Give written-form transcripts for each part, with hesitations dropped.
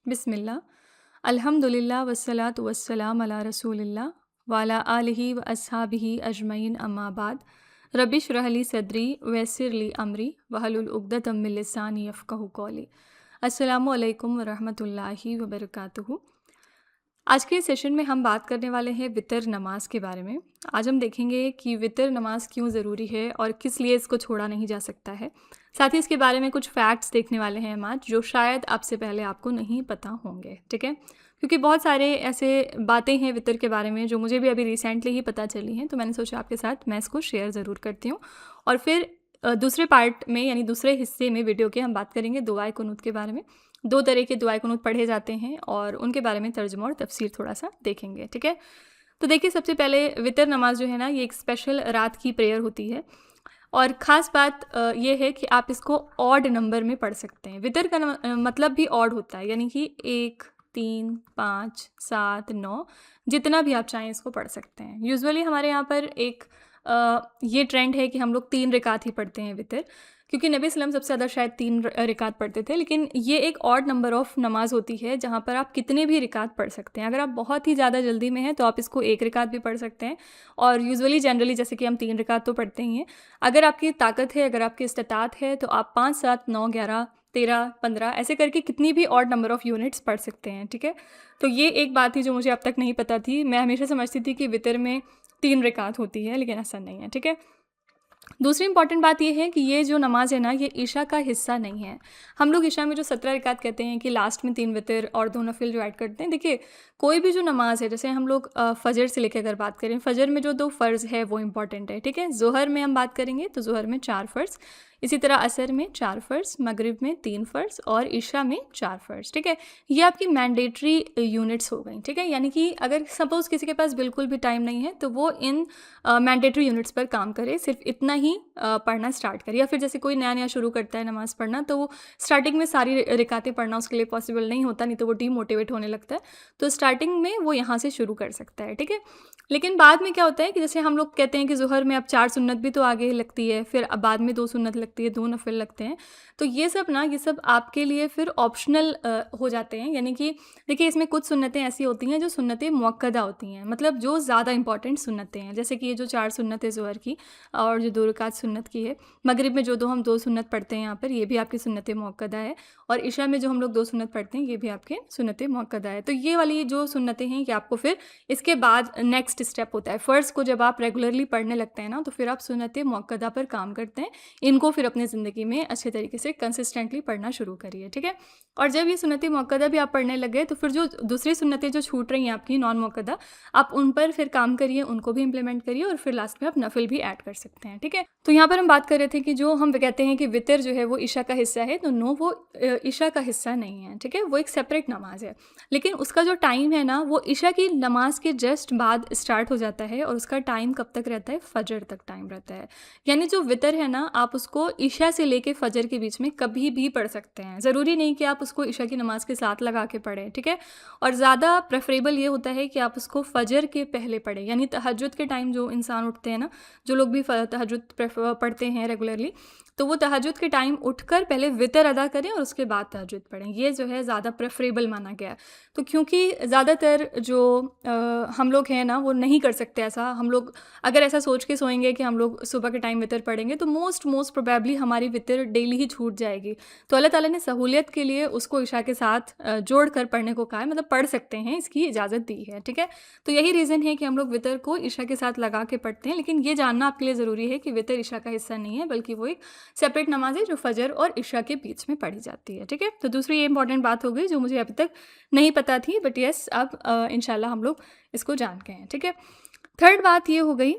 बिस्मिल्लाह, अल्हम्दुलिल्लाह वस्सलातु वस्सलाम अला रसूलिल्लाह वाला आलिहि व अस्हाबिहि अजमईन अम्मा बाद। रबिश रहली सदरी वयस्सिर ली अमरी वहलुल उक़्दतम मिन लिसानी यफ़क़हू क़ौली। अस्सलामु अलैकुम व रहमतुल्लाहि व बरकातुहू। आज के सेशन में हम बात करने वाले हैं वितर नमाज के बारे में। आज हम देखेंगे कि वितर नमाज क्यों ज़रूरी है और किस लिए इसको छोड़ा नहीं जा सकता है। साथ ही इसके बारे में कुछ फैक्ट्स देखने वाले हैं हम आज, जो शायद आपसे पहले आपको नहीं पता होंगे, ठीक है। क्योंकि बहुत सारे ऐसे बातें हैं वितर के बारे में जो मुझे भी अभी रिसेंटली ही पता चली हैं, तो मैंने सोचा आपके साथ मैं इसको शेयर ज़रूर करती हूँ। और फिर दूसरे पार्ट में यानी दूसरे हिस्से में वीडियो के हम बात करेंगे दुआए कुनूत के बारे में। 2 तरह के दुआए कुनूत पढ़े जाते हैं और उनके बारे में तर्जुमा और तफसीर थोड़ा सा देखेंगे, ठीक है। तो देखिए, सबसे पहले वितर नमाज जो है ना, ये एक स्पेशल रात की प्रेयर होती है और ख़ास बात ये है कि आप इसको ऑड नंबर में पढ़ सकते हैं। वितर का मतलब भी ऑड होता है, यानी कि 1, 3, 5, 7, 9 जितना भी आप चाहें इसको पढ़ सकते हैं। यूजुअली हमारे यहाँ पर एक ये ट्रेंड है कि हम लोग 3 रिकात ही पढ़ते हैं वितर, क्योंकि नबी सल्लम सबसे ज़्यादा शायद 3 रिकात पढ़ते थे। लेकिन ये एक ऑड नंबर ऑफ़ नमाज होती है जहाँ पर आप कितने भी रिकात पढ़ सकते हैं। अगर आप बहुत ही ज़्यादा जल्दी में हैं तो आप इसको 1 रिकात भी पढ़ सकते हैं, और यूजुअली जनरली जैसे कि हम 3 रिकात तो पढ़ते ही हैं। अगर आपकी ताकत है, अगर आपकी इस्तिताअत है, तो आप 5, 7, 9, 11, 13, 15 ऐसे करके कितनी भी ऑड नंबर ऑफ़ यूनिट्स पढ़ सकते हैं, ठीक है। तो ये एक बात थी जो मुझे अब तक नहीं पता थी। मैं हमेशा समझती थी कि वितर में 3 रिकात होती है, लेकिन ऐसा नहीं है, ठीक है। दूसरी इंपॉर्टेंट बात यह है कि ये जो नमाज है ना, ये ईशा का हिस्सा नहीं है। हम लोग ईशा में जो 17 रकात कहते हैं कि लास्ट में 3 वितर और 2 नफिल जो ऐड करते हैं। देखिए, कोई भी जो नमाज है, जैसे हम लोग फ़जर से लेकर अगर बात करें, फ़जर में जो 2 फ़र्ज़ है वो इंपॉर्टेंट है, ठीक है। ज़ोहर में हम बात करेंगे तो ज़ोहर में 4 फ़र्ज़, इसी तरह असर में 4 फ़र्ज़, मगरिब में 3 फ़र्ज़ और इशा में 4 फ़र्ज़, ठीक है। ये आपकी मैंडेटरी यूनिट्स हो गई, ठीक है। यानी कि अगर सपोज़ किसी के पास बिल्कुल भी टाइम नहीं है तो वो इन मैंडेटरी यूनिट्स पर काम करे, सिर्फ इतना ही पढ़ना स्टार्ट करे। या फिर जैसे कोई नया शुरू करता है नमाज़ पढ़ना, तो वो स्टार्टिंग में सारी रिकातें पढ़ना उसके लिए पॉसिबल नहीं होता, नहीं तो वो डीमोटिवेट होने लगता है। तो स्टार्टिंग में वो यहाँ से शुरू कर सकता है, ठीक है। लेकिन बाद में क्या होता है कि जैसे हम लोग कहते हैं कि ज़ोहर में अब 4 सुन्नत भी तो आगे लगती है, फिर अब बाद में 2 सुन्नत लगती है, 2 नफिल लगते हैं। तो ये सब आपके लिए फिर ऑप्शनल हो जाते हैं। यानी कि देखिए, इसमें कुछ सुन्नतें ऐसी होती हैं जो सुन्नतें मुअक्कदा होती हैं, मतलब जो ज़्यादा इंपॉर्टेंट सुन्नतें हैं। जैसे कि ये जो 4 सुन्नत है ज़ोहर की और जो 2 रकात सुन्नत की है। मगरिब में जो हम 2 सुन्नत पढ़ते हैं यहाँ पर, ये भी आपकी सुन्नत मुअक्कदा है। और इशा में जो हम लोग 2 सुन्नत पढ़ते हैं, ये भी आपके सुन्नत मुअक्कदा है। तो ये वाली जो सुन्नतें हैं, ये आपको फिर इसके बाद नेक्स्ट स्टेप होता है। फ़र्ज़ को जब आप रेगुलरली पढ़ने लगते हैं ना, तो फिर आप सुन्नत मुअक्कदा पर काम करते हैं। इनको फिर अपनी ज़िंदगी में अच्छे तरीके से कंसिस्टेंटली पढ़ना शुरू करिए, ठीक है। और जब ये सुन्नत मुअक्कदा भी आप पढ़ने लग गए, तो फिर जो दूसरी सुन्नतें जो छूट रही हैं आपकी नॉन मुअक्कदा, आप उन पर फिर काम करिए, उनको भी इम्प्लीमेंट करिए और फिर लास्ट में आप नफिल भी ऐड कर सकते हैं, ठीक है। तो यहाँ पर हम बात कर रहे थे कि जो हम कहते हैं कि वितर जो है वो ईशा का हिस्सा है, तो नो, वो ईशा का हिस्सा नहीं है, ठीक है। वो एक सेपरेट नमाज है, लेकिन उसका जो टाइम है ना, वो ईशा की नमाज के जस्ट बाद स्टार्ट हो जाता है और उसका टाइम कब तक रहता है? फजर तक टाइम रहता है। यानी जो वितर है ना, आप उसको ईशा से लेके फजर के बीच में कभी भी पढ़ सकते हैं। ज़रूरी नहीं कि आप उसको ईशा की नमाज के साथ लगा के पढ़ें, ठीक है। और ज़्यादा प्रेफरेबल ये होता है कि आप उसको फजर के पहले पढ़ें, यानी तहज्जुद के टाइम जो इंसान उठते हैं ना, जो लोग भी तहज्जुद पढ़ते हैं रेगुलरली, तो वो तहज्जुद के टाइम उठकर पहले वितर अदा करें और उसके बाद तहज्जुद पढ़ें। ये जो है ज़्यादा प्रेफरेबल माना गया है। तो क्योंकि ज़्यादातर जो हम लोग हैं ना, वो नहीं कर सकते ऐसा। हम लोग अगर ऐसा सोच के सोएंगे कि हम लोग सुबह के टाइम वितर पढ़ेंगे, तो मोस्ट प्रोबेबली हमारी वितर डेली ही छूट जाएगी। तो अल्लाह ताला ने सहूलियत के लिए उसको इशा के साथ जोड़ कर पढ़ने को कहा है, मतलब पढ़ सकते हैं, इसकी इजाज़त दी है, ठीक है। तो यही रीज़न है कि हम लोग वितर को इशा के साथ लगा के पढ़ते हैं। लेकिन ये जानना आपके लिए ज़रूरी है कि वितर इशा का हिस्सा नहीं है, बल्कि वो एक सेपरेट नमाज है जो फजर और इशा के बीच में पढ़ी जाती है, ठीक है। तो दूसरी ये इंपॉर्टेंट बात हो गई जो मुझे अभी तक नहीं पता थी, बट यस, अब इंशाल्लाह हम लोग इसको जान गए हैं, ठीक है। थर्ड बात ये हो गई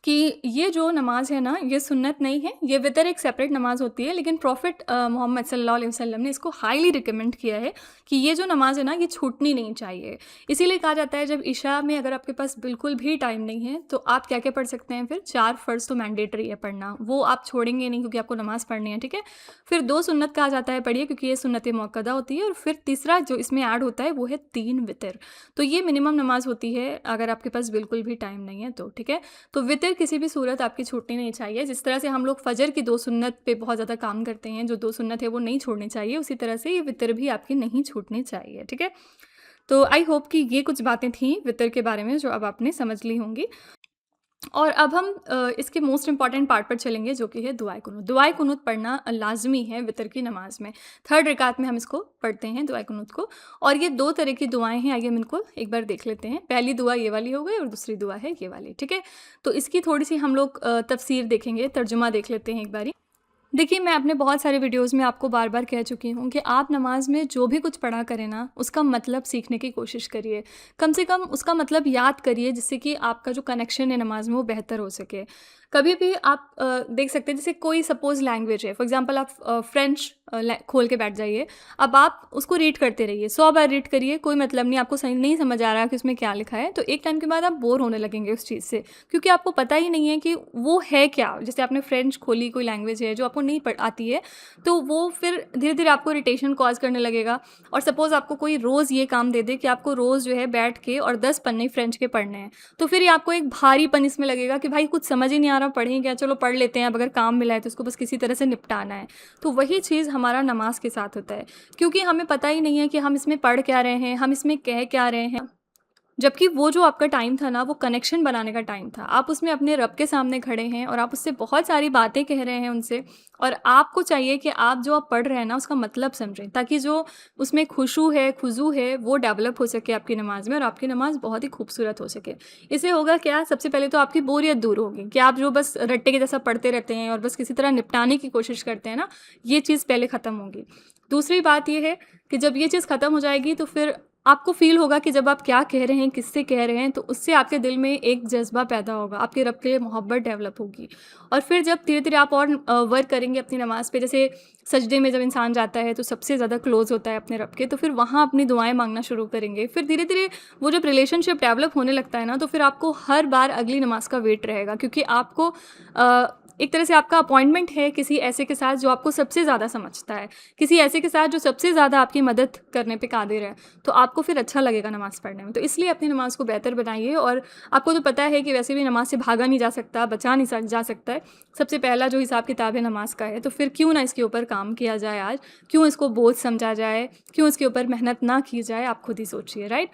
कि ये जो नमाज है ना, ये सुन्नत नहीं है, ये वितर एक सेपरेट नमाज होती है। लेकिन प्रॉफिट मोहम्मद सल्लल्लाहु अलैहि वसल्लम ने इसको हाईली रिकमेंड किया है कि ये जो नमाज है ना, ये छूटनी नहीं चाहिए। इसीलिए कहा जाता है जब इशा में अगर आपके पास बिल्कुल भी टाइम नहीं है, तो आप क्या क्या पढ़ सकते हैं? फिर 4 फ़र्ज़ तो मैंडेटरी है पढ़ना, वो आप छोड़ेंगे नहीं क्योंकि आपको नमाज़ पढ़नी है, ठीक है। फिर 2 सुन्नत कहा जाता है पढ़िए, क्योंकि ये सुन्नत मुअक्कदा होती है। और फिर तीसरा जो इसमें ऐड होता है वो है 3 वितर। तो ये मिनिमम नमाज होती है अगर आपके पास बिल्कुल भी टाइम नहीं है तो, ठीक है। तो वितर किसी भी सूरत आपकी छूटनी नहीं चाहिए। जिस तरह से हम लोग फ़जर की 2 सुन्नत पे बहुत ज़्यादा काम करते हैं, जो 2 सुन्नत है वो नहीं छोड़नी चाहिए, उसी तरह से ये वितर भी आपकी नहीं छूटनी चाहिए, ठीक है? तो आई होप कि ये कुछ बातें थीं वितर के बारे में जो अब आपने समझ ली होंगी। और अब हम इसके मोस्ट इम्पॉर्टेंट पार्ट पर चलेंगे, जो कि है दुआए कुनूत। दुआए कुनूत पढ़ना लाज़मी है वितर की नमाज़ में। 3rd रकात में हम इसको पढ़ते हैं दुआए कुनूत को, और ये 2 तरह की दुआएँ हैं। आइए हम इनको एक बार देख लेते हैं। पहली दुआ ये वाली हो गई और दूसरी दुआ है ये वाली, ठीक है? तो इसकी थोड़ी-सी हम लोग तफ़सीर देखेंगे, तर्जुमा देख लेते हैं एक बारी। देखिए, मैं अपने बहुत सारे वीडियोज़ में आपको बार-बार कह चुकी हूँ कि आप नमाज़ में जो भी कुछ पढ़ा करें ना, उसका मतलब सीखने की कोशिश करिए। कम से कम उसका मतलब याद करिए, जिससे कि आपका जो कनेक्शन है नमाज़ में वो बेहतर हो सके। कभी भी आप देख सकते हैं, जैसे कोई सपोज़ लैंग्वेज है, फॉर एग्ज़ाम्पल आप फ्रेंच खोल के बैठ जाइए। अब आप उसको रीड करते रहिए, 100 बार रीड करिए, कोई मतलब नहीं, आपको सही नहीं समझ आ रहा कि उसमें क्या लिखा है, तो एक टाइम के बाद आप बोर होने लगेंगे उस चीज़ से, क्योंकि आपको पता ही नहीं है कि वो है क्या। जैसे आपने फ्रेंच खोली, कोई लैंग्वेज है जो आपको नहीं आती है, तो वो फिर धीरे-धीरे आपको इरिटेशन कॉज़ करने लगेगा। और सपोज़ आपको कोई रोज़ ये काम दे दे कि आपको रोज़ जो है बैठ के और 10 पन्ने फ्रेंच के पढ़ने हैं, तो फिर ये आपको एक भारीपन इसमें लगेगा कि भाई कुछ समझ ही नहीं आ रहा, पढ़ें क्या, चलो पढ़ लेते हैं, अब अगर काम मिला है तो उसको बस किसी तरह से निपटाना है। तो वही चीज़ हमारा नमाज के साथ होता है, क्योंकि हमें पता ही नहीं है कि हम इसमें पढ़ क्या रहे हैं, हम इसमें कह क्या रहे हैं। जबकि वो जो आपका टाइम था ना, वो कनेक्शन बनाने का टाइम था। आप उसमें अपने रब के सामने खड़े हैं और आप उससे बहुत सारी बातें कह रहे हैं उनसे, और आपको चाहिए कि आप जो आप पढ़ रहे हैं ना, उसका मतलब समझें, ताकि जो उसमें खुशू है, खुजू है, वो डेवलप हो सके आपकी नमाज़ में, और आपकी नमाज़ बहुत ही खूबसूरत हो सके। इससे होगा क्या, सबसे पहले तो आपकी बोरियत दूर होगी कि आप जो बस रट्टे के जैसा पढ़ते रहते हैं और बस किसी तरह निपटाने की कोशिश करते हैं ना, ये चीज़ पहले ख़त्म होगी। दूसरी बात ये है कि जब ये चीज़ ख़त्म हो जाएगी, तो फिर आपको फ़ील होगा कि जब आप क्या कह रहे हैं, किससे कह रहे हैं, तो उससे आपके दिल में एक जज़्बा पैदा होगा, आपके रब के लिए मोहब्बत डेवलप होगी। और फिर जब धीरे-धीरे आप और वर्क करेंगे अपनी नमाज़ पे, जैसे सजदे में जब इंसान जाता है तो सबसे ज़्यादा क्लोज़ होता है अपने रब के, तो फिर वहाँ अपनी दुआएँ माँगना शुरू करेंगे। फिर धीरे-धीरे वो जब रिलेशनशिप डेवलप होने लगता है ना, तो फिर आपको हर बार अगली नमाज़ का वेट रहेगा, क्योंकि आपको एक तरह से आपका अपॉइंटमेंट है किसी ऐसे के साथ जो आपको सबसे ज़्यादा समझता है, किसी ऐसे के साथ जो सबसे ज़्यादा आपकी मदद करने पे कादिर है, तो आपको फिर अच्छा लगेगा नमाज़ पढ़ने में। तो इसलिए अपनी नमाज़ को बेहतर बनाइए, और आपको तो पता है कि वैसे भी नमाज़ से भागा नहीं जा सकता, बचा नहीं जा सकता है। सबसे पहला जो हिसाब किताब है नमाज़ का है, तो फिर क्यों ना इसके ऊपर काम किया जाए आज, क्यों इसको बोझ समझा जाए, क्यों इसके ऊपर मेहनत ना की जाए, आप खुद ही सोचिए, राइट?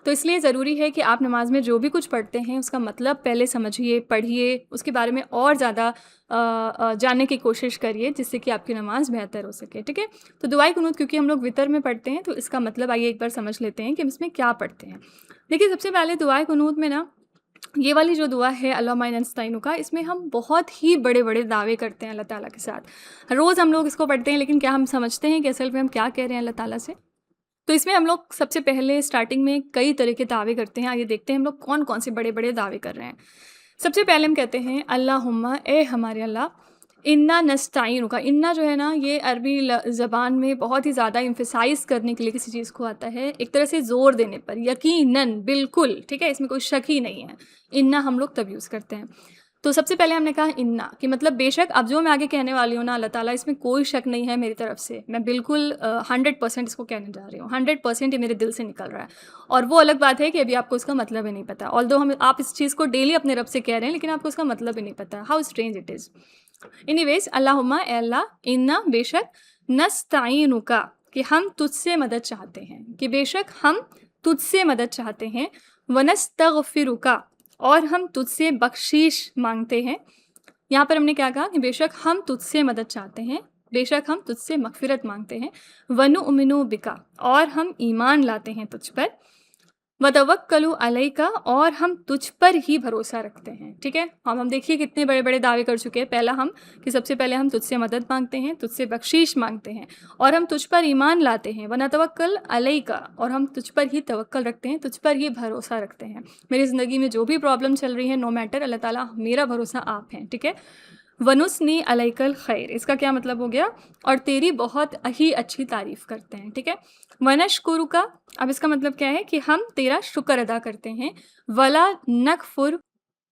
तो इसलिए ज़रूरी है कि आप नमाज़ में जो भी कुछ पढ़ते हैं उसका मतलब पहले समझिए, पढ़िए, उसके बारे में और ज़्यादा जानने की कोशिश करिए, जिससे कि आपकी नमाज़ बेहतर हो सके, ठीक है? तो दुआए कुनूत क्योंकि हम लोग वितर में पढ़ते हैं, तो इसका मतलब आइए एक बार समझ लेते हैं कि हम इसमें क्या पढ़ते हैं। देखिए, सबसे पहले दुआए कुनूत में ना, ये वाली जो दुआ है अल्लाहुम्मा इन्ना नस्तईनुका, इसमें हम बहुत ही बड़े-बड़े दावे करते हैं अल्लाह ताला के साथ। रोज़ हम लोग इसको पढ़ते हैं, लेकिन क्या हम समझते हैं कि असल में हम क्या कह रहे हैं अल्लाह ताला से? तो इसमें हम लोग सबसे पहले स्टार्टिंग में कई तरह के दावे करते हैं। आइए देखते हैं हम लोग कौन-कौन से बड़े-बड़े दावे कर रहे हैं। सबसे पहले हम कहते हैं अल्लाहुम्मा, ए हमारे अल्लाह, इन्ना नस्तईनुका। इन्ना जो है ना, ये अरबी ज़बान में बहुत ही ज़्यादा एम्फसाइज़ करने के लिए किसी चीज़ को आता है, एक तरह से ज़ोर देने पर, यकीनन, बिल्कुल, ठीक है? इसमें कोई शक ही नहीं है। इन्ना हम लोग तब यूज़ करते हैं। तो सबसे पहले हमने कहा इन्ना, कि मतलब बेशक, अब जो मैं आगे कहने वाली हूँ ना, अल्लाह ताला, इसमें कोई शक नहीं है मेरी तरफ से, मैं बिल्कुल 100% इसको कहने जा रही हूँ, 100% ये मेरे दिल से निकल रहा है। और वो अलग बात है कि अभी आपको इसका मतलब ही नहीं पता, ऑल्दो आप इस चीज़ को डेली अपने रब से कह रहे हैं, लेकिन आपको इसका मतलब ही नहीं पता। How strange it is. Anyways, अल्लाहुम्मा, ए अल्लाह, इन्ना, बेशक, नस्तईनुका, कि हम तुझसे मदद चाहते हैं, कि बेशक हम तुझसे मदद चाहते हैं, वनस्तगफिरुका, और हम तुझसे बख्शीश मांगते हैं। यहाँ पर हमने क्या कहा कि बेशक हम तुझसे मदद चाहते हैं, बेशक हम तुझसे मगफिरत मांगते हैं, वनुमिनु बिका, और हम ईमान लाते हैं तुझ पर, वतवक्कलु अलैका, और हम तुझ पर ही भरोसा रखते हैं, ठीक है? हम देखिए कितने बड़े बड़े दावे कर चुके हैं। पहला हम, कि सबसे पहले हम तुझसे मदद मांगते हैं, तुझसे बख्शीश मांगते हैं, और हम तुझ पर ईमान लाते हैं, वनतवक्कल अलैका, और हम तुझ पर ही तवक्कल रखते हैं, तुझ पर ही भरोसा रखते हैं। मेरी ज़िंदगी में जो भी प्रॉब्लम चल रही है, नो मैटर, अल्लाह ताला, मेरा भरोसा आप हैं, ठीक है? वनुस्नी अलैकल खैर, इसका क्या मतलब हो गया? और तेरी बहुत ही अच्छी तारीफ़ करते हैं, ठीक है? वनशकुरुका, अब इसका मतलब क्या है? कि हम तेरा शुक्र अदा करते हैं, वला नकफुर,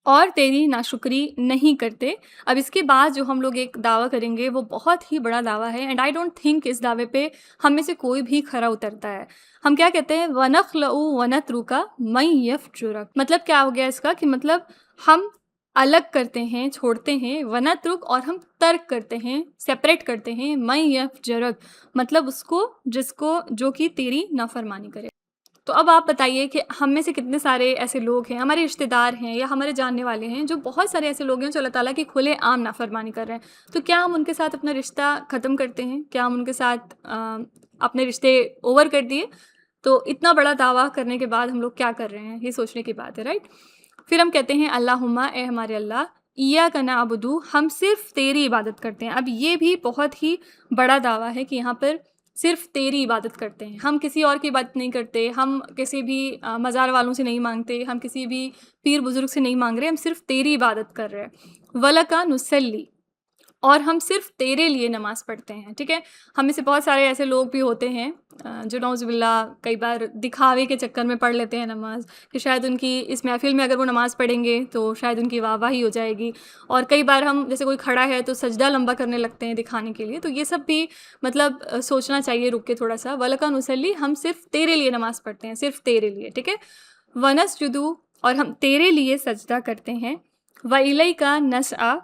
और तेरी नाशुक्री नहीं करते। अब इसके बाद जो हम लोग एक दावा करेंगे, वो बहुत ही बड़ा दावा है, एंड आई डोंट थिंक इस दावे पे हम में से कोई भी खरा उतरता है। हम क्या कहते हैं? वनखलऊ वनत्रुका मन यफजुरक। मतलब क्या हो गया इसका? कि मतलब हम अलग करते हैं, छोड़ते हैं, वनत्रुक और हम तर्क करते हैं, सेपरेट करते हैं, मैं यफ़जरक मतलब उसको जिसको जो कि तेरी नाफ़रमानी करे। तो अब आप बताइए कि हम में से कितने सारे ऐसे लोग हैं, हमारे रिश्तेदार हैं या हमारे जानने वाले हैं, जो बहुत सारे ऐसे लोग हैं जो अल्लाह ताला की खुलेआम नाफ़रमानी कर रहे हैं। तो क्या हम उनके साथ अपना रिश्ता ख़त्म करते हैं? क्या हम उनके साथ अपने रिश्ते ओवर कर दिए? तो इतना बड़ा दावा करने के बाद हम लोग क्या कर रहे हैं? ये सोचने की बात है, राइट? फिर हम कहते हैं अल्लाहुम्मा ए हमारे अल्लाह, इय्याका नअबुदु हम सिर्फ़ तेरी इबादत करते हैं। अब ये भी बहुत ही बड़ा दावा है कि यहाँ पर सिर्फ़ तेरी इबादत करते हैं। हम किसी और की इबादत नहीं करते, हम किसी भी मज़ार वालों से नहीं माँगते, हम किसी भी पीर-बुज़ुर्ग से नहीं माँग रहे, हम सिर्फ़ तेरी इबादत कर रहे हैं। वलका नुसल्ली और हम सिर्फ़ तेरे लिए नमाज़ पढ़ते हैं, ठीक है? हम में से बहुत सारे ऐसे लोग भी होते हैं जो नौज़ुबिल्लाह कई बार दिखावे के चक्कर में पढ़ लेते हैं नमाज़ कि शायद उनकी इस महफ़िल में अगर वो नमाज़ पढ़ेंगे तो शायद उनकी वाहवाही हो जाएगी। और कई बार हम जैसे कोई खड़ा है तो सजदा लंबा करने लगते हैं दिखाने के लिए, तो ये सब भी मतलब सोचना चाहिए रुक के थोड़ा-सा। वलका नुसल्ली हम सिर्फ़ तेरे लिए नमाज़ पढ़ते हैं, सिर्फ़ तेरे लिए, ठीक है? वनस्जुदु और हम तेरे लिए सजदा करते हैं। व इलैका नस्अ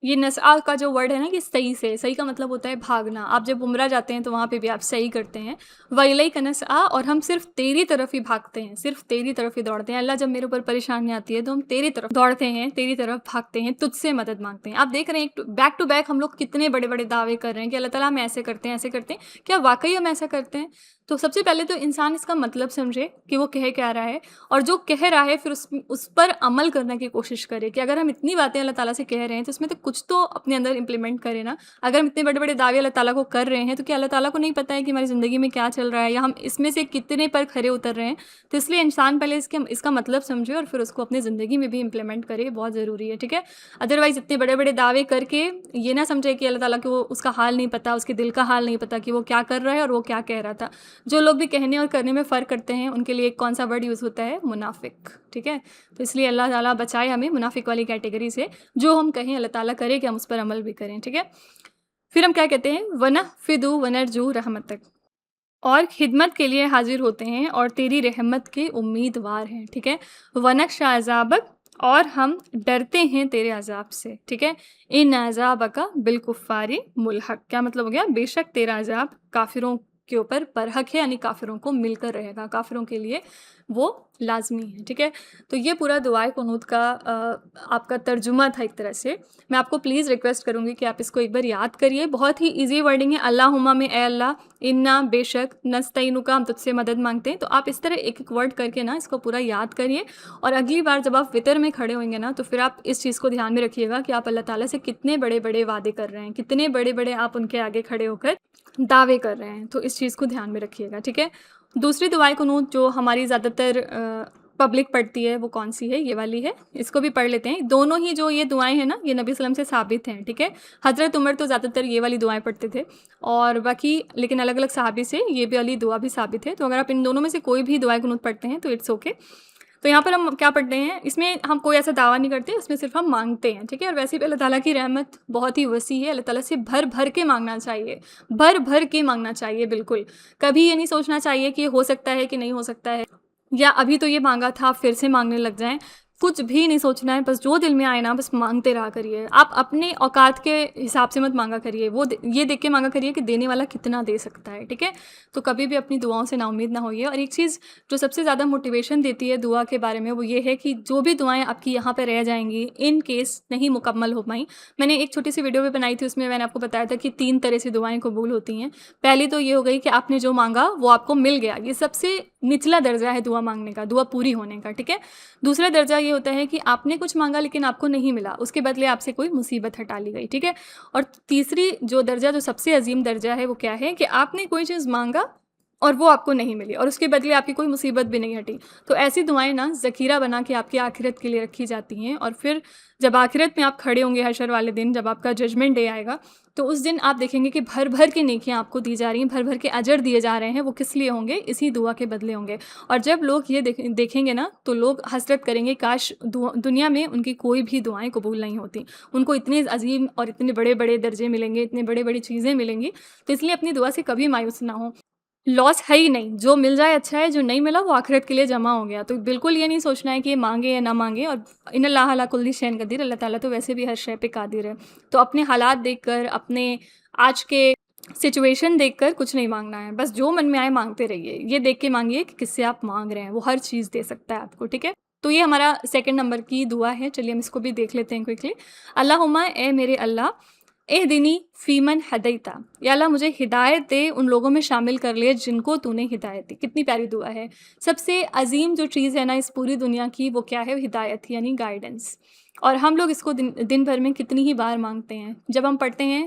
ये नस्आ का जो वर्ड है ना, ये सही से, सही का मतलब होता है भागना। आप जब उम्रा जाते हैं तो वहाँ पे भी आप सही करते हैं। व इलैका नस्आ और हम सिर्फ़ तेरी तरफ ही भागते हैं, सिर्फ़ तेरी तरफ ही दौड़ते हैं। अल्लाह जब मेरे ऊपर परेशानी आती है तो हम तेरी तरफ दौड़ते हैं, तेरी तरफ भागते हैं, तुझसे मदद माँगते हैं। आप देख रहे हैं एक बैक टू बैक हम लोग कितने बड़े-बड़े दावे कर रहे हैं कि अल्लाह ताला हम ऐसे करते हैं, ऐसे करते हैं। क्या वाक़ई हम ऐसा करते हैं? तो सबसे पहले तो इंसान इसका मतलब समझे कि वो कह क्या रहा है, और जो कह रहा है फिर उस पर अमल करने की कोशिश करे कि अगर हम इतनी बातें अल्लाह ताला से कह रहे हैं तो इसमें तो कुछ तो अपने अंदर इम्प्लीमेंट करें ना। अगर हम इतने बड़े-बड़े दावे अल्लाह ताला को कर रहे हैं तो क्या अल्लाह ताला को नहीं पता है कि हमारी ज़िंदगी में क्या चल रहा है या हम इसमें से कितने पर खरे उतर रहे हैं? तो इसलिए इंसान पहले इसका मतलब समझे और फिर उसको अपनी ज़िंदगी में भी इम्प्लीमेंट करे, बहुत ज़रूरी है, ठीक है? अदरवाइज़ इतने बड़े-बड़े दावे करके ये ना समझे कि अल्लाह ताला को उसका हाल नहीं पता, उसके दिल का हाल नहीं पता कि वो क्या कर रहा है और वो क्या कह रहा था। जो लोग भी कहने और करने में फ़र्क करते हैं उनके लिए कौन-सा वर्ड यूज़ होता है? मुनाफ़िक, ठीक है? तो इसलिए अल्लाह ताला बचाए हमें मुनाफ़िक वाली कैटेगरी से। जो हम कहें अल्लाह ताला करे कि हम उस पर अमल भी करें, ठीक है? फिर हम क्या कहते हैं? वनहफ़िदु वनरजू रहमतक और खिदमत के लिए हाज़िर होते हैं और तेरी रहमत के उम्मीदवार हैं, ठीक है? वनख़शा अज़ाबक और हम डरते हैं तेरे अज़ाब से, ठीक है? इन अज़ाबका बिलकुफ़्फ़ारि मुल्हक़ क्या मतलब हो गया? बेशक तेरा अज़ाब काफ़िरों के ऊपर बरहक है, यानी काफ़िरों को मिलकर रहेगा, काफ़िरों के लिए वो लाज़मी है, ठीक है? तो ये पूरा दुआए कुनूत का आपका तर्जुमा था एक तरह से। मैं आपको प्लीज़ रिक्वेस्ट करूँगी कि आप इसको एक बार याद करिए। बहुत ही ईज़ी वर्डिंग है। अल्लाहुम्मा में ए अल्लाह, इन्ना बेशक, नस्तईनुका हम तुझसे मदद माँगते हैं। तो आप इस तरह एक-एक वर्ड करके ना इसको पूरा याद करिए और अगली बार जब आप वितर में खड़े होंगे ना, तो फिर आप इस चीज़ को ध्यान में रखिएगा कि आप अल्लाह ताला से कितने बड़े-बड़े वादे कर रहे हैं, कितने बड़े-बड़े आप उनके आगे खड़े होकर दावे कर रहे हैं। तो इस चीज़ को ध्यान में रखिएगा, ठीक है? दूसरी दुआए कुनूत जो हमारी ज़्यादातर पब्लिक पढ़ती है वो कौन-सी है? ये वाली है। इसको भी पढ़ लेते हैं। दोनों ही जो ये दुआएँ हैं ना, ये नबी वसल्लम से साबित हैं, ठीक है? हज़रत उमर तो ज़्यादातर ये वाली दुआएँ पढ़ते थे और बाकी लेकिन अलग-अलग सहाबी से ये भी वाली दुआ भी साबित है। तो अगर आप इन दोनों में से कोई भी दुआए कुनूत पढ़ते हैं तो इट्स ओके। तो यहाँ पर हम क्या पढ़ते हैं? इसमें हम कोई ऐसा दावा नहीं करते, इसमें सिर्फ़ हम माँगते हैं, ठीक है? और वैसे भी अल्लाह ताला की रहमत बहुत ही वसी है। अल्लाह ताला से भर-भर के माँगना चाहिए, भर-भर के माँगना चाहिए बिल्कुल। कभी ये नहीं सोचना चाहिए कि हो सकता है कि नहीं हो सकता है या अभी तो ये माँगा था, फिर से माँगने लग जाएँ। कुछ भी नहीं सोचना है, बस जो दिल में आए ना बस माँगते रहा करिए। आप अपने औकात के हिसाब से मत माँगा करिए, ये देख के माँगा करिए कि देने वाला कितना दे सकता है, ठीक है? तो कभी भी अपनी दुआओं से नाउम्मीद ना होइए। और एक चीज़ जो सबसे ज़्यादा मोटिवेशन देती है दुआ के बारे में वो ये है कि जो भी दुआएँ आपकी यहाँ पे रह जाएँगी, इन केस नहीं मुकम्मल हो पाईं, मैंने एक छोटी-सी वीडियो भी बनाई थी, उसमें मैंने आपको बताया था कि 3 तरह से दुआएँ कबूल होती हैं। पहली तो ये हो गई कि आपने जो माँगा वो आपको मिल गया, ये सबसे निचला दर्जा है दुआ माँगने का, दुआ पूरी होने का, ठीक है? दूसरा दर्जा ये होता है कि आपने कुछ माँगा लेकिन आपको नहीं मिला, उसके बदले आपसे कोई मुसीबत हटा ली गई, ठीक है? और तीसरी जो दर्जा जो सबसे अज़ीम दर्जा है वो क्या है कि आपने कोई चीज़ माँगा और वो आपको नहीं मिली और उसके बदले आपकी कोई मुसीबत भी नहीं हटी। तो ऐसी दुआएँ ना ज़ख़ीरा बना के आपकी आखिरत के लिए रखी जाती हैं और फिर जब आखिरत में आप खड़े होंगे हशर वाले दिन, जब आपका जजमेंट डे आएगा, तो उस दिन आप देखेंगे कि भर-भर के नेकियाँ आपको दी जा रही हैं, भर-भर के अजर दिए जा रहे हैं, वो किस लिए होंगे? इसी दुआ के बदले होंगे। और जब लोग ये देखेंगे ना, तो लोग हसरत करेंगे काश दुनिया में उनकी कोई भी दुआएँ कबूल नहीं होती। उनको इतने अज़ीम और इतने बड़े-बड़े दर्जे मिलेंगे, इतनी बड़ी-बड़ी चीज़ें मिलेंगी, तो इसलिए अपनी दुआ से कभी मायूस ना हों। लॉस है ही नहीं, जो मिल जाए अच्छा है, जो नहीं मिला वो आखिरत के लिए जमा हो गया। तो बिल्कुल ये नहीं सोचना है कि ये माँगे या ना माँगे, और इन्नल्लाह अला कुल्ली शैइन क़दीर, अल्लाह ताला तो वैसे भी हर शय पे कादिर है। तो अपने हालात देखकर, अपने आज के सिचुएशन देखकर कुछ नहीं माँगना है, बस जो मन में आए माँगते रहिए। ये देख के माँगिए कि किससे आप माँग रहे हैं, वो हर चीज़ दे सकता है आपको, ठीक है? तो ये हमारा सेकंड नंबर की दुआ है। चलिए हम इसको भी देख लेते हैं क्विकली। अल्लाहुम्मा, ए मेरे अल्लाह, एहदिनी फ़ीमन हदैता, या अल्लाह मुझे हिदायत दे, उन लोगों में शामिल कर ले जिनको तूने हिदायत दी। कितनी प्यारी दुआ है। सबसे अजीम जो चीज़ है ना इस पूरी दुनिया की, वो क्या है? हिदायत, यानी गाइडेंस। और हम लोग इसको दिन दिन भर में कितनी ही बार मांगते हैं। जब हम पढ़ते हैं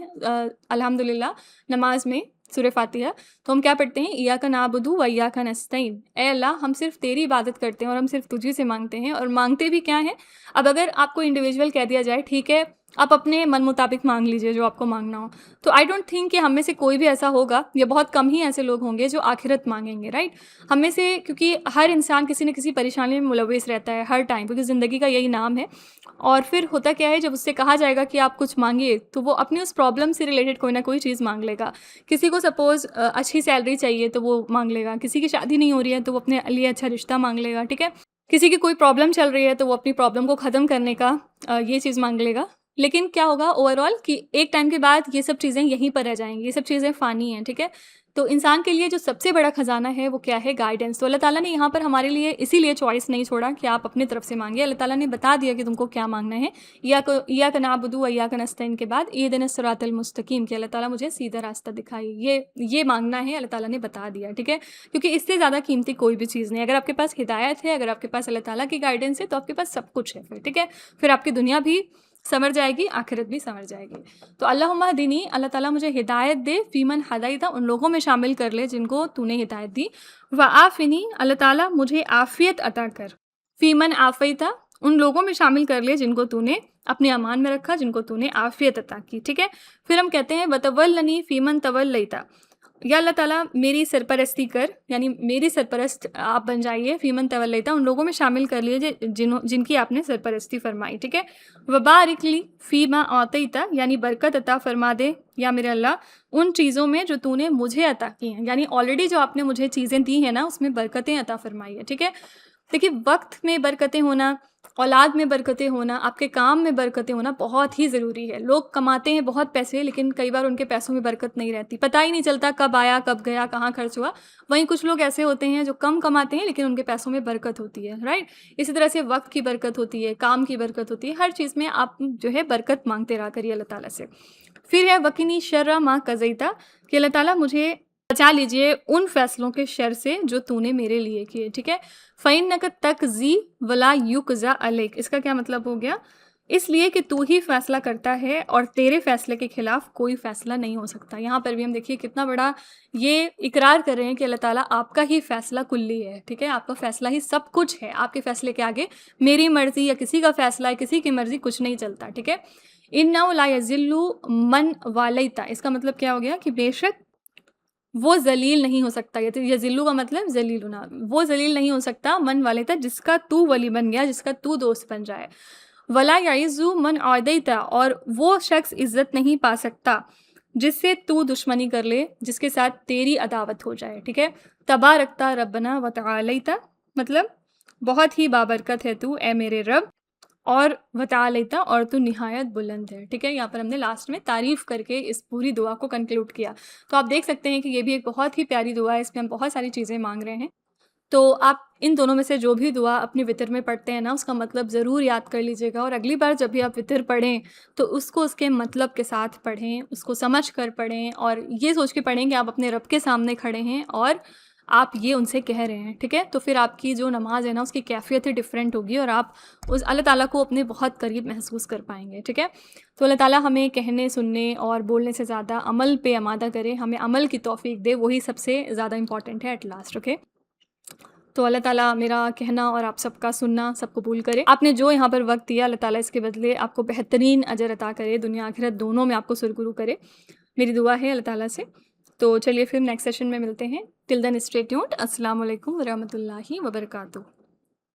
अल्हम्दुलिल्लाह नमाज में सूरह फातिहा, तो हम क्या पढ़ते हैं? इय्याका नअबुदु व इय्याका नस्तईन। ए अल्लाह, हम सिर्फ तेरी इबादत करते हैं और हम सिर्फ तुझी से मांगते हैं। और मांगते भी क्या हैं? अब अगर आपको इंडिविजुअल कह दिया जाए, ठीक है आप अपने मन मुताबिक मांग लीजिए जो आपको मांगना हो, तो आई डोंट थिंक कि हम में से कोई भी ऐसा होगा, या बहुत कम ही ऐसे लोग होंगे जो आखिरत मांगेंगे, राइट? हम में से, क्योंकि हर इंसान किसी न किसी परेशानी में मुलव्वस रहता है हर टाइम, क्योंकि ज़िंदगी का यही नाम है। और फिर होता क्या है, जब उससे कहा जाएगा कि आप कुछ मांगिए, तो वो अपनी उस प्रॉब्लम से रिलेटेड कोई ना कोई चीज़ मांग लेगा। किसी को सपोज़ अच्छी सैलरी चाहिए तो वो मांग लेगा, किसी की शादी नहीं हो रही है तो वो अपने लिए अच्छा रिश्ता मांग लेगा, ठीक है? किसी की कोई प्रॉब्लम चल रही है तो वो अपनी प्रॉब्लम को ख़त्म करने का ये चीज़ मांग लेगा। लेकिन क्या होगा ओवरऑल, कि एक टाइम के बाद ये सब चीज़ें यहीं पर रह जाएँगी, ये सब चीज़ें फ़ानी हैं, ठीक है? तो इंसान के लिए जो सबसे बड़ा ख़ज़ाना है वो क्या है? गाइडेंस। तो अल्लाह ताला ने यहाँ पर हमारे लिए इसीलिए चॉइस नहीं छोड़ा कि आप अपनी तरफ से मांगिए। अल्लाह ताला ने बता दिया कि तुमको क्या मांगना है। इय्याका नअबुदु व इय्याका नस्तईन के बाद इहदिनस सिरातल मुस्तकीम, कि अल्लाह ताला मुझे सीधा रास्ता दिखाइए, ये मांगना है, अल्लाह ताला ने बता दिया, ठीक है? क्योंकि इससे ज़्यादा कीमती कोई भी चीज़ नहीं है। अगर आपके पास हिदायत है, अगर आपके पास अल्लाह ताला की गाइडेंस है, तो आपके पास सब कुछ है फिर, ठीक है? फिर आपकी दुनिया भी संवर जाएगी, आखिरत भी संवर जाएगी। तो अल्लाहुम्मा दीनी, अल्लाह ताला मुझे हिदायत दे, फ़ीमन हदैता, उन लोगों में शामिल कर ले जिनको तूने हिदायत दी। व आफ़िनी, अल्लाह ताला मुझे आफ़ियत अता कर। फ़ीमन आफ़ैता, उन लोगों में शामिल कर ले जिनको तूने अपने अमान में रखा, जिनको तूने आफ़ियत अता की, ठीक है? फिर हम कहते हैं वतवल्लनी फ़ीमन तवल्लैता, या अल्लाह ताला मेरी सरपरस्ती कर, यानी मेरी सरपरस्त आप बन जाइए। फ़ीमन तवल्लैता, उन लोगों में शामिल कर लीजिए जिनकी आपने सरपरस्ती फरमाई, ठीक है? वबारिक ली फ़ीमा आतैता, यानी बरकत अता फरमा दे या मेरे अल्लाह उन चीज़ों में जो तूने मुझे अता की हैं, यानी ऑलरेडी जो आपने मुझे चीज़ें दी हैं ना, उसमें बरकतें अता फरमाई है, ठीक है? देखिए, वक्त में बरकतें होना, औलाद में बरकतें होना, आपके काम में बरकतें होना बहुत ही ज़रूरी है। लोग कमाते हैं बहुत पैसे, लेकिन कई बार उनके पैसों में बरकत नहीं रहती, पता ही नहीं चलता कब आया, कब गया, कहाँ खर्च हुआ। वहीं कुछ लोग ऐसे होते हैं जो कम कमाते हैं लेकिन उनके पैसों में बरकत होती है, राइट? इसी तरह से वक्त की बरकत होती है, काम की बरकत होती है, हर चीज़ में आप जो है बरकत मांगते रहा करिए अल्लाह ताला से। फिर है वकीनी शर्रा मा कज़ैता, कि अल्लाह ताला मुझे बचा लीजिए उन फैसलों के शर से जो तूने मेरे लिए किए, ठीक है? फ़इन्नक तक़ज़ी वला युक़ज़ा अलैक, इसका क्या मतलब हो गया? इसलिए कि तू ही फ़ैसला करता है और तेरे फ़ैसले के खिलाफ़ कोई फ़ैसला नहीं हो सकता। यहाँ पर भी हम देखिए कितना बड़ा ये इकरार कर रहे हैं कि अल्लाह ताला आपका ही फ़ैसला कुल्ली है, ठीक है? आपका फ़ैसला ही सब कुछ है, आपके फ़ैसले के आगे मेरी मर्ज़ी या किसी का फ़ैसला, किसी की मर्ज़ी कुछ नहीं चलता, ठीक है? इन्नहु ला यज़िल्लु मन वालैता, इसका मतलब क्या हो गया? कि बेशक वो ज़लील नहीं हो सकता। ये ज़िल्लु का मतलब ज़लील होना, वो ज़लील नहीं हो सकता मन वाले था जिसका तू वली बन गया, जिसका तू दोस्त बन जाए। वला याइज़ु मन आदैता, और वो शख्स इज़्ज़त नहीं पा सकता जिससे तू दुश्मनी कर ले, जिसके साथ तेरी अदावत हो जाए, ठीक है? तबारकता रब्बना व तआलैता, मतलब बहुत ही बाबरकत है तू ए मेरे रब, और वतालैता, और तू निहायत बुलंद है, ठीक है? यहाँ पर हमने लास्ट में तारीफ़ करके इस पूरी दुआ को कंक्लूड किया। तो आप देख सकते हैं कि ये भी एक बहुत ही प्यारी दुआ है, इसमें हम बहुत सारी चीज़ें मांग रहे हैं। तो आप इन दोनों में से जो भी दुआ अपनी वितर में पढ़ते हैं ना, उसका मतलब ज़रूर याद कर लीजिएगा, और अगली बार जब भी आप वितर पढ़ें तो उसको उसके मतलब के साथ पढ़ें, उसको समझ कर पढ़ें, और ये सोच के पढ़ें कि आप अपने रब के सामने खड़े हैं और आप ये उनसे कह रहे हैं, ठीक है? तो फिर आपकी जो नमाज है ना, उसकी कैफ़ियत ही डिफरेंट होगी और आप उस अल्लाह ताला को अपने बहुत करीब महसूस कर पाएंगे, ठीक है? तो अल्लाह ताला हमें कहने, सुनने और बोलने से ज़्यादा अमल पे आमादा करे, हमें अमल की तौफ़ीक दे, वही सबसे ज़्यादा इंपॉर्टेंट है एट लास्ट, ओके? तो अल्लाह ताला मेरा कहना और आप सबका सुनना सब कबूल करे। आपने जो यहाँ पर वक्त दिया, अल्लाह ताला इसके बदले आपको बेहतरीन अजर अता करे, दुनिया आखिरत दोनों में आपको सुरगुरू करे, मेरी दुआ है अल्लाह ताला से। तो चलिए फिर नेक्स्ट सेशन में मिलते हैं। Till then stay tuned. अस्सलाम वालेकुम व रहमतुल्लाहि व बरकातुहू।